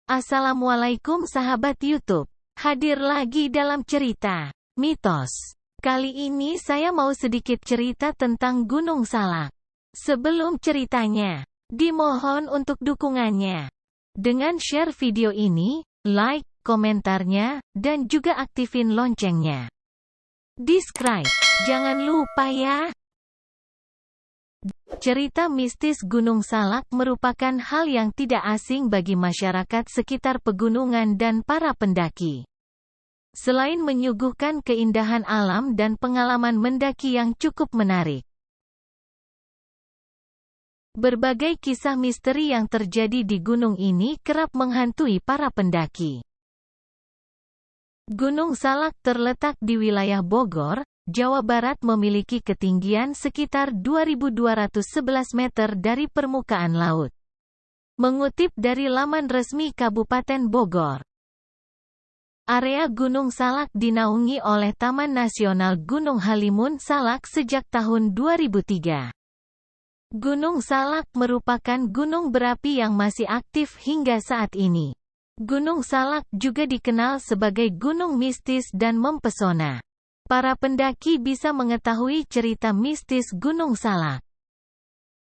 Assalamualaikum sahabat YouTube. Hadir lagi dalam cerita mitos. Kali ini saya mau sedikit cerita tentang Gunung Salak. Sebelum ceritanya, dimohon untuk dukungannya dengan share video ini, like, komentarnya, dan juga aktifin loncengnya. Subscribe, jangan lupa ya. Cerita mistis Gunung Salak merupakan hal yang tidak asing bagi masyarakat sekitar pegunungan dan para pendaki. Selain menyuguhkan keindahan alam dan pengalaman mendaki yang cukup menarik, berbagai kisah misteri yang terjadi di gunung ini kerap menghantui para pendaki. Gunung Salak terletak di wilayah Bogor, Jawa Barat, memiliki ketinggian sekitar 2.211 meter dari permukaan laut. Mengutip dari laman resmi Kabupaten Bogor, area Gunung Salak dinaungi oleh Taman Nasional Gunung Halimun Salak sejak tahun 2003. Gunung Salak merupakan gunung berapi yang masih aktif hingga saat ini. Gunung Salak juga dikenal sebagai gunung mistis dan mempesona. Para pendaki bisa mengetahui cerita mistis Gunung Salak,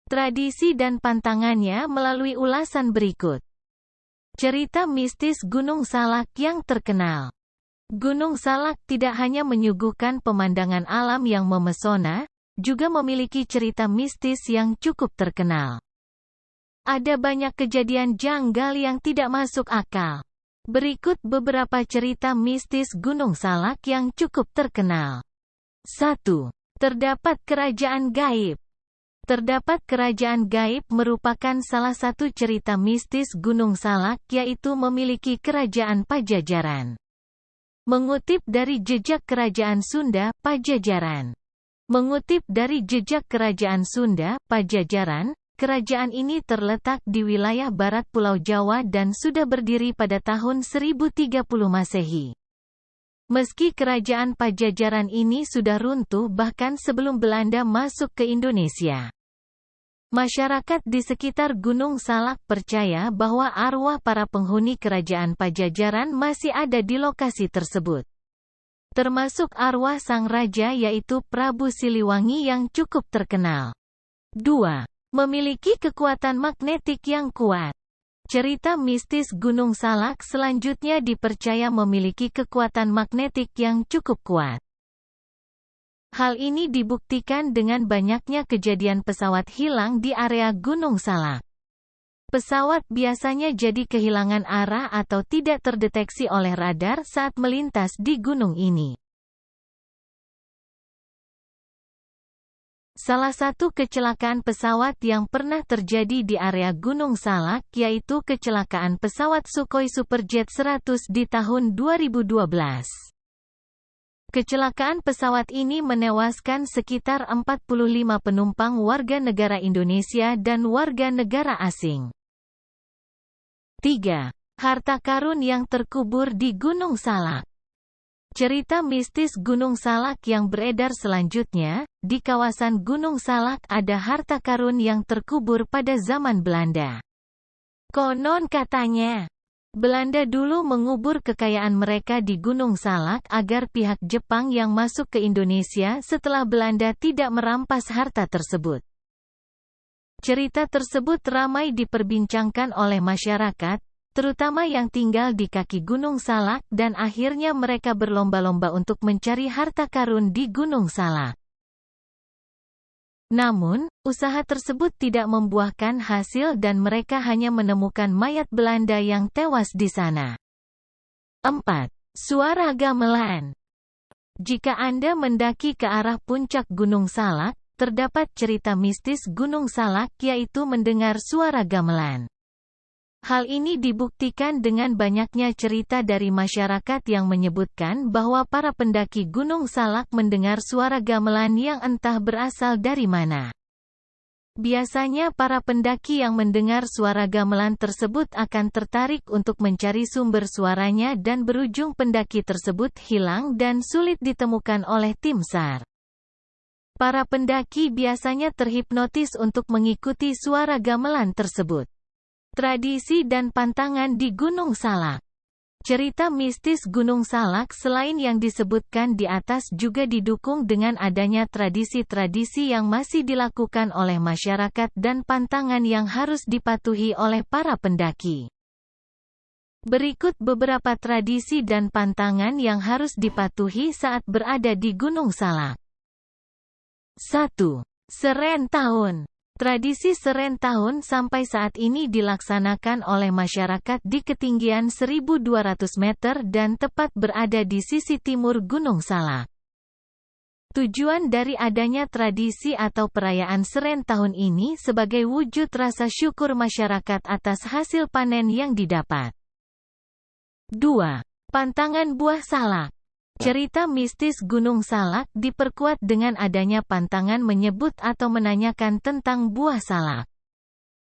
tradisi dan pantangannya melalui ulasan berikut. Cerita mistis Gunung Salak yang terkenal. Gunung Salak tidak hanya menyuguhkan pemandangan alam yang memesona, juga memiliki cerita mistis yang cukup terkenal. Ada banyak kejadian janggal yang tidak masuk akal. Berikut beberapa cerita mistis Gunung Salak yang cukup terkenal. 1. Terdapat kerajaan gaib. Terdapat kerajaan gaib merupakan salah satu cerita mistis Gunung Salak, yaitu memiliki kerajaan Pajajaran. Mengutip dari jejak kerajaan Sunda, Pajajaran. Mengutip dari jejak kerajaan Sunda, Pajajaran, kerajaan ini terletak di wilayah barat Pulau Jawa dan sudah berdiri pada tahun 1030 Masehi. Meski kerajaan Pajajaran ini sudah runtuh bahkan sebelum Belanda masuk ke Indonesia, masyarakat di sekitar Gunung Salak percaya bahwa arwah para penghuni kerajaan Pajajaran masih ada di lokasi tersebut. Termasuk arwah sang raja, yaitu Prabu Siliwangi, yang cukup terkenal. 2. Memiliki kekuatan magnetik yang kuat. Cerita mistis Gunung Salak selanjutnya dipercaya memiliki kekuatan magnetik yang cukup kuat. Hal ini dibuktikan dengan banyaknya kejadian pesawat hilang di area Gunung Salak. Pesawat biasanya jadi kehilangan arah atau tidak terdeteksi oleh radar saat melintas di gunung ini. Salah satu kecelakaan pesawat yang pernah terjadi di area Gunung Salak yaitu kecelakaan pesawat Sukhoi Superjet 100 di tahun 2012. Kecelakaan pesawat ini menewaskan sekitar 45 penumpang warga negara Indonesia dan warga negara asing. 3. Harta karun yang terkubur di Gunung Salak. Cerita mistis Gunung Salak yang beredar selanjutnya, di kawasan Gunung Salak ada harta karun yang terkubur pada zaman Belanda. Konon katanya, Belanda dulu mengubur kekayaan mereka di Gunung Salak agar pihak Jepang yang masuk ke Indonesia setelah Belanda tidak merampas harta tersebut. Cerita tersebut ramai diperbincangkan oleh masyarakat, terutama yang tinggal di kaki Gunung Salak, dan akhirnya mereka berlomba-lomba untuk mencari harta karun di Gunung Salak. Namun, usaha tersebut tidak membuahkan hasil dan mereka hanya menemukan mayat Belanda yang tewas di sana. 4. Suara gamelan. Jika Anda mendaki ke arah puncak Gunung Salak, terdapat cerita mistis Gunung Salak, yaitu mendengar suara gamelan. Hal ini dibuktikan dengan banyaknya cerita dari masyarakat yang menyebutkan bahwa para pendaki Gunung Salak mendengar suara gamelan yang entah berasal dari mana. Biasanya para pendaki yang mendengar suara gamelan tersebut akan tertarik untuk mencari sumber suaranya dan berujung pendaki tersebut hilang dan sulit ditemukan oleh tim SAR. Para pendaki biasanya terhipnotis untuk mengikuti suara gamelan tersebut. Tradisi dan pantangan di Gunung Salak. Cerita mistis Gunung Salak selain yang disebutkan di atas juga didukung dengan adanya tradisi-tradisi yang masih dilakukan oleh masyarakat dan pantangan yang harus dipatuhi oleh para pendaki. Berikut beberapa tradisi dan pantangan yang harus dipatuhi saat berada di Gunung Salak. 1. Seren Tahun. Tradisi Seren Tahun sampai saat ini dilaksanakan oleh masyarakat di ketinggian 1.200 meter dan tepat berada di sisi timur Gunung Salak. Tujuan dari adanya tradisi atau perayaan Seren Tahun ini sebagai wujud rasa syukur masyarakat atas hasil panen yang didapat. 2. Pantangan Buah Salak. Cerita mistis Gunung Salak diperkuat dengan adanya pantangan menyebut atau menanyakan tentang buah salak.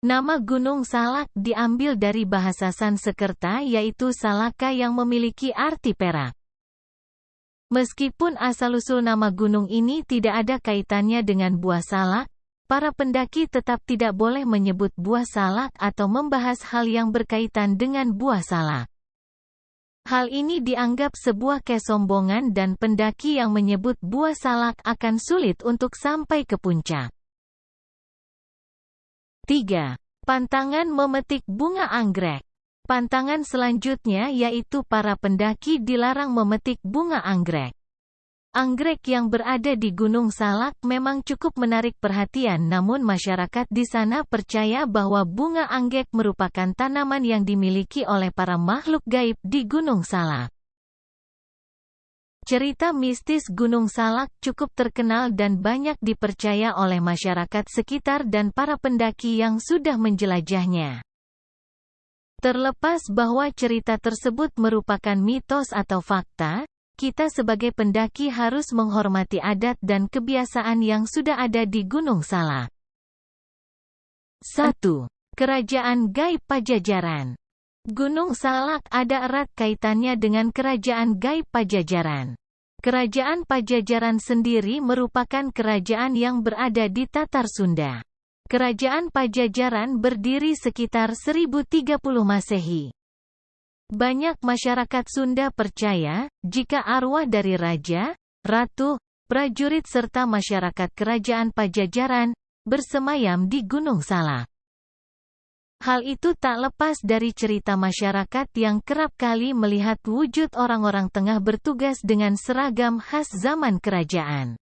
Nama Gunung Salak diambil dari bahasa Sanskerta yaitu salaka yang memiliki arti perak. Meskipun asal-usul nama gunung ini tidak ada kaitannya dengan buah salak, para pendaki tetap tidak boleh menyebut buah salak atau membahas hal yang berkaitan dengan buah salak. Hal ini dianggap sebuah kesombongan dan pendaki yang menyebut buah salak akan sulit untuk sampai ke puncak. 3. Pantangan memetik bunga anggrek. Pantangan selanjutnya yaitu para pendaki dilarang memetik bunga anggrek. Anggrek yang berada di Gunung Salak memang cukup menarik perhatian, namun masyarakat di sana percaya bahwa bunga anggrek merupakan tanaman yang dimiliki oleh para makhluk gaib di Gunung Salak. Cerita mistis Gunung Salak cukup terkenal dan banyak dipercaya oleh masyarakat sekitar dan para pendaki yang sudah menjelajahnya. Terlepas bahwa cerita tersebut merupakan mitos atau fakta, kita sebagai pendaki harus menghormati adat dan kebiasaan yang sudah ada di Gunung Salak. 1. Kerajaan Gaib Pajajaran. Gunung Salak ada erat kaitannya dengan Kerajaan Gaib Pajajaran. Kerajaan Pajajaran sendiri merupakan kerajaan yang berada di Tatar Sunda. Kerajaan Pajajaran berdiri sekitar 1030 Masehi. Banyak masyarakat Sunda percaya, jika arwah dari raja, ratu, prajurit serta masyarakat kerajaan Pajajaran, bersemayam di Gunung Salak. Hal itu tak lepas dari cerita masyarakat yang kerap kali melihat wujud orang-orang tengah bertugas dengan seragam khas zaman kerajaan.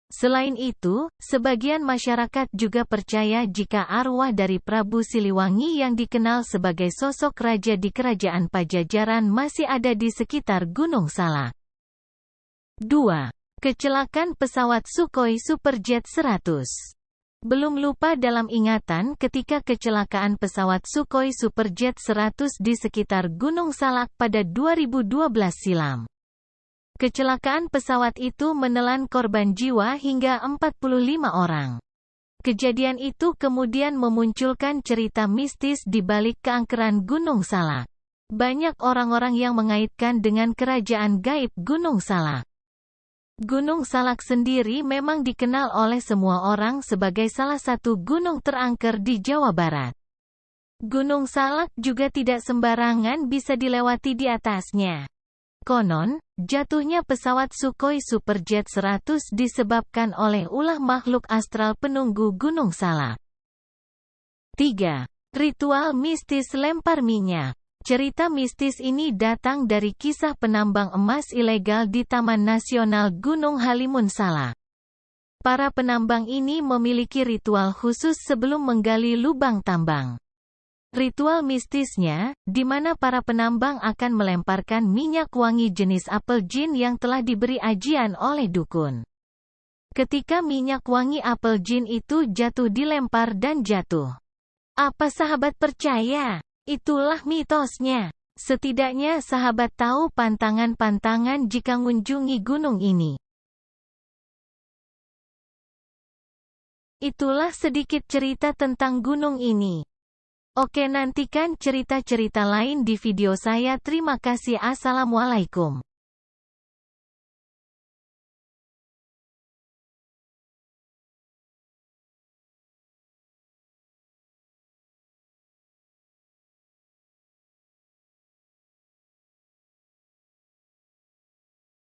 Selain itu, sebagian masyarakat juga percaya jika arwah dari Prabu Siliwangi yang dikenal sebagai sosok raja di kerajaan Pajajaran masih ada di sekitar Gunung Salak. 2. Kecelakaan pesawat Sukhoi Superjet 100. Belum lupa dalam ingatan ketika kecelakaan pesawat Sukhoi Superjet 100 di sekitar Gunung Salak pada 2012 silam. Kecelakaan pesawat itu menelan korban jiwa hingga 45 orang. Kejadian itu kemudian memunculkan cerita mistis di balik keangkeran Gunung Salak. Banyak orang-orang yang mengaitkan dengan kerajaan gaib Gunung Salak. Gunung Salak sendiri memang dikenal oleh semua orang sebagai salah satu gunung terangker di Jawa Barat. Gunung Salak juga tidak sembarangan bisa dilewati di atasnya. Konon, jatuhnya pesawat Sukhoi Superjet 100 disebabkan oleh ulah makhluk astral penunggu Gunung Salak. 3. Ritual mistis lempar minyak. Cerita mistis ini datang dari kisah penambang emas ilegal di Taman Nasional Gunung Halimun Salak. Para penambang ini memiliki ritual khusus sebelum menggali lubang tambang. Ritual mistisnya, di mana para penambang akan melemparkan minyak wangi jenis apel jin yang telah diberi ajian oleh dukun. Ketika minyak wangi apel jin itu jatuh dilempar dan jatuh. Apa sahabat percaya? Itulah mitosnya. Setidaknya sahabat tahu pantangan-pantangan jika mengunjungi gunung ini. Itulah sedikit cerita tentang gunung ini. Oke, nantikan cerita-cerita lain di video saya. Terima kasih. Assalamualaikum.